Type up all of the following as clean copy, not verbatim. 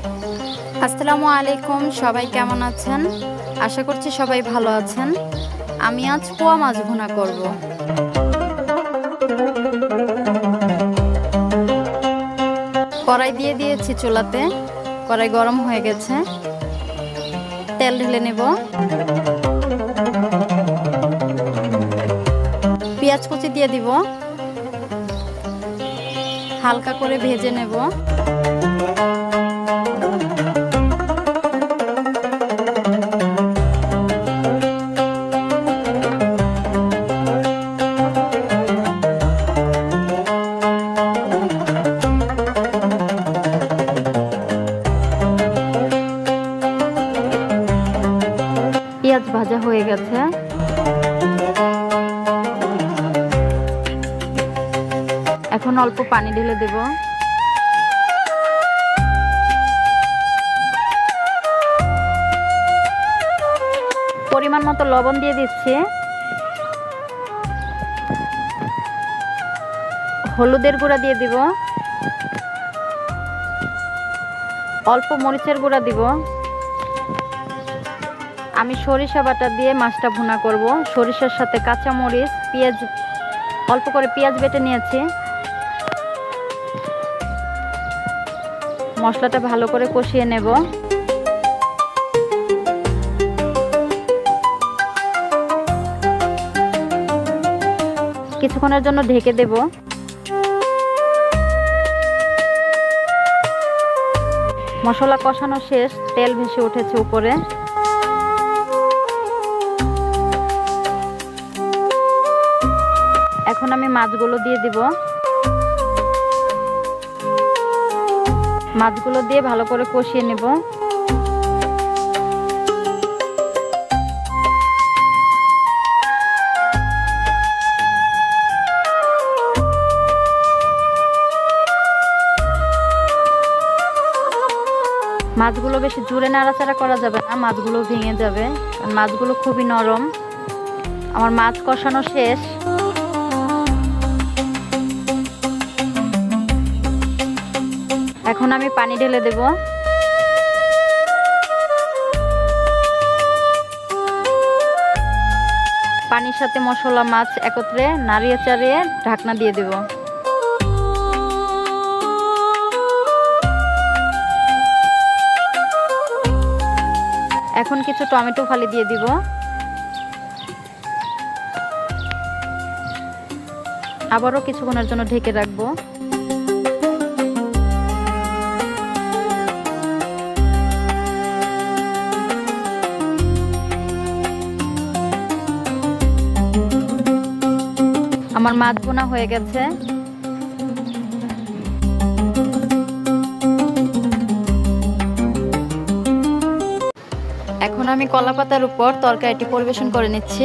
আসসালামু আলাইকুম, সবাই কেমন আছেন? আশা করছি সবাই ভালো আছেন। আমি আজ পোয়া মাছ ভুনা করব। কড়াই দিয়ে দিয়েছি চুলাতে। কড়াই গরম হয়ে গেছে, তেল ঢেলে নেব। পেঁয়াজ কুচি দিয়ে দিব, হালকা করে ভেজে নেব। পেঁয়াজ ভাজা হয়ে গেছে, এখন অল্প পানি ঢেলে দেব। পরিমাণ মতো লবণ দিয়ে দিচ্ছি, হলুদের গুঁড়া দিয়ে দিব, অল্প মরিচের গুঁড়া দিব। আমি সরিষা বাটা দিয়ে মাছটা ভুনা করব। সরিষার সাথে কাঁচা মরিচ, পেঁয়াজ, অল্প করে পেঁয়াজ বেটে নিয়েছি। মশলাটা ভালো করে কষিয়ে নেব। কিছুক্ষণের জন্য ঢেকে দেব। মশলা কষানো শেষ, তেল ভেসে উঠেছে উপরে। এখন আমি মাছগুলো দিয়ে দিব। মাছগুলো দিয়ে ভালো করে কষিয়ে নেব। মাছগুলো বেশি জোরে নাড়াচাড়া করা যাবে না, মাছগুলো ভেঙে যাবে, কারণ মাছগুলো খুবই নরম। আমার মাছ কষানো শেষ। এখন আমি পানি ঢেলে দেব। পানির সাথে মশলা মাছ একত্রে নাড়িয়ে চাড়িয়ে ঢাকনা দিয়ে দেব। এখন কিছু টমেটো ফালি দিয়ে দিব। আবারও কিছুক্ষণের জন্য ঢেকে রাখবো। আমার মাছ ভুনা হয়ে গেছে। এখন আমি কলা পাতার উপর তরকারিটি পরিবেশন করে নিচ্ছি।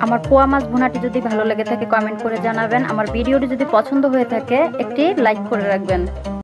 আমার পোয়া মাছ ভুনাটি যদি ভালো লেগে থাকে কমেন্ট করে জানাবেন। আমার ভিডিওটি যদি পছন্দ হয়ে থাকে একটি লাইক করে রাখবেন।